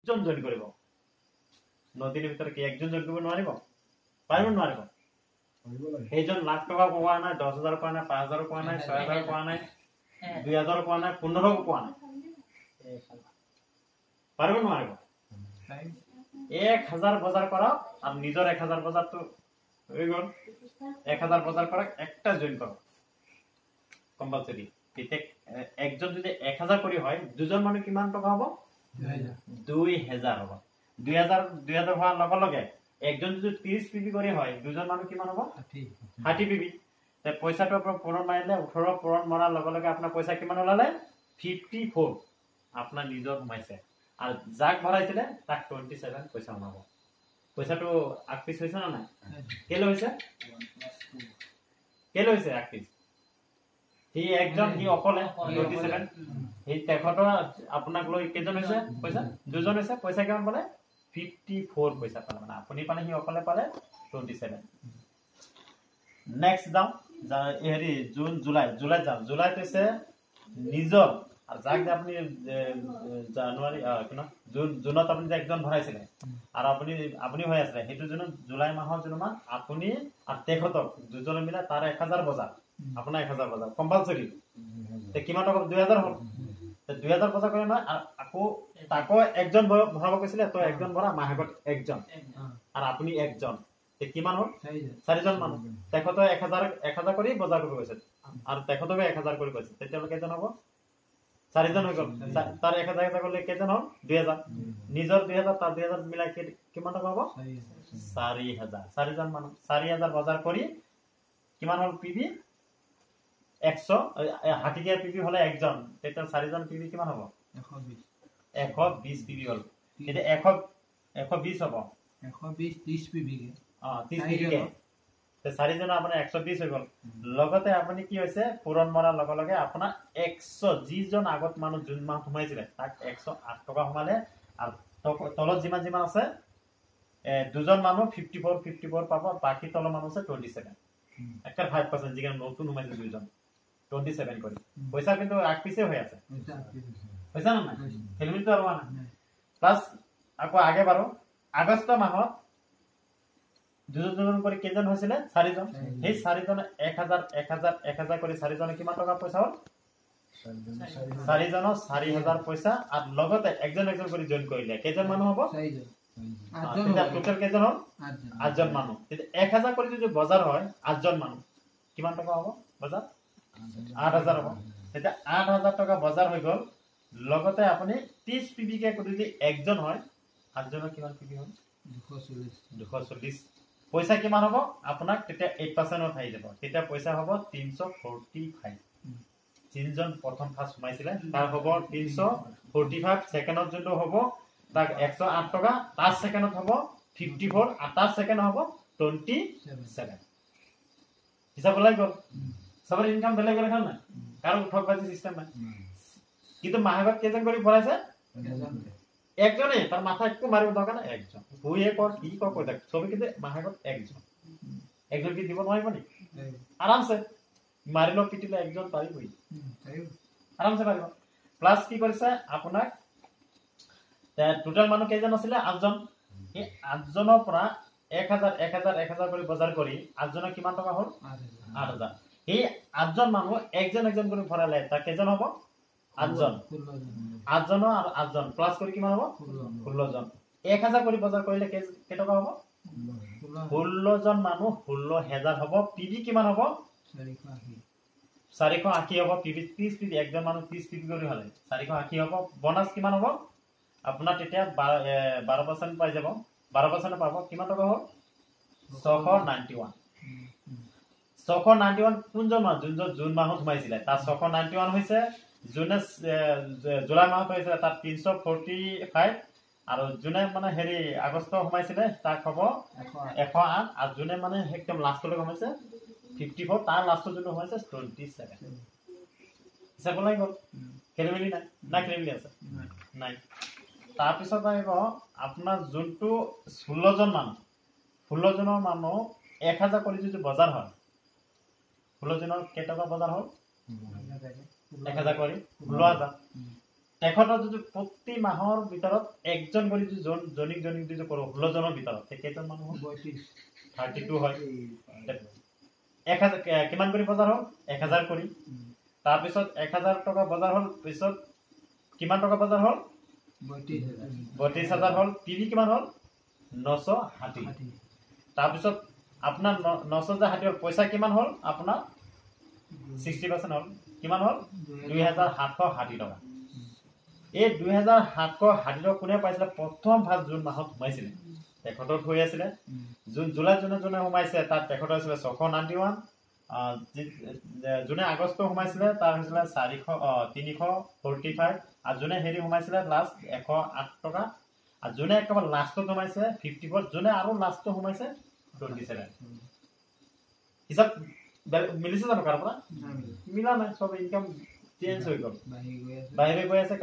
একজন জইন কৰিব 9 দিনৰ ভিতৰত কি একজন জইন কৰিব নোৱাৰিব পাৰিব নোৱাৰিব এইজন লাখ টকা পোৱা নাই 10,000 পোৱা নাই 5,000 পোৱা নাই 6,000 পোৱা নাই 2,000 পোৱা নাই 15,000 পোৱা নাই পাৰিব নোৱাৰিব 1,000 বজাৰ কৰা আৰু নিজৰ 1,000 বজাৰটো হৈ গ'ল 1,000 বজাৰ কৰা একটা জইন কৰক কম্পালসৰি তেতিয়া একজন যদি 1,000 কৰি হয় দুজন মানুহ কিমান টকা হ'ব 2,000 হ'ব 2,000 হোৱাৰ লগে লগে একজন যদি 30 পিবি কৰি হয় দুজন মানুহ কিমান হ'ব 60 পিবি তে পইচাটো পূৰণ মাৰিলে 18 পূৰণ মৰাৰ লগে লগে আপোনাৰ পইচা কিমান ওলালে 54 আপোনাৰ নিজৰ সোমাইছে আৰু যাক ভৰাইছিলে তাক 27 পইচা সোমাব পইচাটো আকপিস হৈছে না নাই কেলে হৈছে আকপিস হি একজন হি অকলে 27 হি তেখতৰ আপোনাক লৈ কেজন হৈছে পইচা দুজন হৈছে পইচা কিমান পালে 54 পইচা পালে মানে আপুনি পালে হি অকলে পালে 27 নেক্সট দাম হেৰি জুন জুলাই যাম জুলাই হৈছে নিজৰ আৰ যাক যে আপনি জানুয়াৰি জুনত আপনি যে একজন ভৰাইছিলে আৰ আপনি হয়ে আসলে সেইটো জুনত জুলাই মাহৰ জুনত আপনি আৰ তেখতক দুজনে মিলা তাৰ 1,000 বজাৰ আপোনাৰ 1,000 বজাৰ কম্পালসৰি তে কিমান টকা 2,000 হল তে 2,000 বজাৰ কৰে না আকো তাকো একজন ভৰাব কৈছিলে তো একজন ভৰা মাহেকত একজন আর আপনি একজন তে কিমান হল 4জন মানুহ তেখত 1,000 কৰি বজাৰ কৰিব কৈছে আৰ তেখতকে 1,000 কৰি কৈছে তেতিয়ালৈকে কেজন হ'ব 4জন হৈ গল তাৰ 1,000 কৰলে কেজন হল 2,000 নিজৰ 2,000 তার 2,000 মিলাই কিমান টকা হ'ব 4,000 4জন মানুহ 4,000 বজাৰ কৰি কিমান হল পিবি 100 হাটিকে পিবি হলে একজন তেতিয়া 4জন পিবি কিমান হ'ব 120 পিবি হল এটা 120 হ'ব 120 পিবি 30 পিবি কে 4জন আপোনাৰ 120 হৈ গল লগতে আপুনি কি হৈছে পূৰণ মৰাৰ লগে লগে আপোনাৰ 100 যিজন আগত মানুহ জুন মাহ সোমাইছিলে তাক 108 টকা সোমালে আৰু তলত যিমান আছে দুজন মানুহ 54 পাব বাকি তলৰ মানুহ আছে 27 একটা 5% যিজন নতুন সোমাইছে দুজন 27 কৰি পইচা কিন্তু আকপিছে হৈ আছে পইচা না খেলমিটো আৰু না প্লাস আকৌ আগে বাৰো আগষ্ট মাহত দুজন কৰি কেজন হৈছিল 4জন এই 4জন 1,000 কৰি 4জনে কিমান টকা পইচা হল 4জন 4,000 পইচা আৰু লগতে একজন কৰি জয়েন কৰিলে কেজন মানুহ হ'ব 4জন টোটাল কেজন হল 8জন মানুহ 1,000 কৰি যদি বজাৰ হয় 8জন মানুহ কিমান টকা হ'ব বজাৰ 8,000 হ'ব তেতিয়া 8,000 টকা বজাৰ হৈ গল লগতে আপুনি 30 পিবি কে যদি একজন হয় 8জনৰ কিমান পিবি হ'ল 240 পইচা কিমান হ'ব আপোনাক তেতিয়া 8% উঠাই যাব তেতিয়া পইচা হ'ব 345 তিনজন প্ৰথম ফাৰ্স্ট সোমাইছিলে তাৰ হ'ব 345 সেকেন্ডত যোনটো হ'ব তাক 108 টকা 5 সেকেন্ডত হ'ব 54 28 সেকেন্ড হ'ব 27 হিসাব লাই গল সবৰ ইনকাম বেলেগ বেলেগ না কাৰণ ঠকবাজি সিস্টেম নাই কিন্তু মাহেকত কেজন কৰি ভৰাইছে একজনে তার মাথা একটু মারিব দরকার না একজন বইয়ে কর কি কর কই দেখ সবই কিন্তু মাহেকত একজন কি দিব নয় মানে আরামসে মারিলো পিটিলে একজন পারিবই আরামসে পারিব প্লাস কি কৰিছে আপোনাক টোটাল মানুহ কেজন আছিল 8জন এই 8জনৰ পৰা 1,000 কৰি বজাৰ কৰি 8জনৰ কিমান টকা হল 8,000 এই 8জন মানুহ একজন কৰি ভৰালে তা কেজন হ'ব 8জন 8জন আৰু 8জন প্লাস কৰি কিমান হ'ব 16জন 1,000 কৰি বজাৰ কৰিলে কে টকা হ'ব 16জন মানুহ 16,000 হ'ব পিবি কিমান হ'ব 480 হ'ব পিবি 30 পিবি একজন মানুহ 30 পিবি কৰি হলে 480 হ'ব বোনাস কিমান হ'ব আপোনাৰ তেতিয়া 12% পাই যাব 12% পাব কিমান টকা হ'ল 691 কোনজন মানুহ জুন মাহত সোমাইছিলে তাৰ 691 হৈছে জুনে জুলাই মাহত হৈছিল তাত 345 আৰু জুনে মানে হেৰি আগষ্ট সোমাইছিলে তাক হ'ব 108 আৰু জুনে মানে একদম লাষ্টলৈ সোমাইছে 54 তাৰ লাষ্টত যোনটো সোমাইছে 27 হিচাপ লাই গল খেলিমেলি নাই খেলিমেলি আছে নাই তাৰ পিছত আহিব আপোনাৰ যোনটো 16জন জনৰ মানুহ 1,000 কৰি যদি বজাৰ হয় 16 জনৰ কেই টকা বজাৰ হ'ল 1,000 কৰি 16,000 তেখেতৰ যদি প্ৰতি মাহৰ ভিতৰত একজন কৰি জনিক যদি কৰোঁ 16 জনৰ ভিতৰত কেইজন মানুহ 32 হয় 1000 কিমান কৰি বজাৰ হ'ল 1000 কৰি তাৰপিছত 1000 টকা বজাৰ হ'ল পিছত কিমান টকা বজাৰ হ'ল 32000 হ'ল টিভি কিমান হ'ল 960 তাৰপিছত আপোনাৰ 960 হ'ল পইচা কিমান হ'ল আপোনাৰ 60% হ'ল কিমান হ'ল 2760 টকা এই 2760 টকা কোনে পাইছিলে প্ৰথম ফাৰ্ষ্ট জুন মাহত সোমাইছিলে তেখেতৰ হৈ আছিলে জুলাই জুনে সোমাইছে তাত তেখেতৰ আছিলে 691 জুনে আগষ্ট সোমাইছিলে তাৰ হৈছিলে 345 আৰু জুনে হেৰি সোমাইছিলে লাষ্ট 108 টকা আৰু জুনে একেবাৰে লাষ্টত সোমাইছে 54 জুনে আৰু লাষ্টত সোমাইছে 27 হিচাপ মিলিছে জানো কাৰোবাৰ মিলা নাই সব ইনকাম চেঞ্জ হৈ গ'ল বাহিৰে গৈ আছে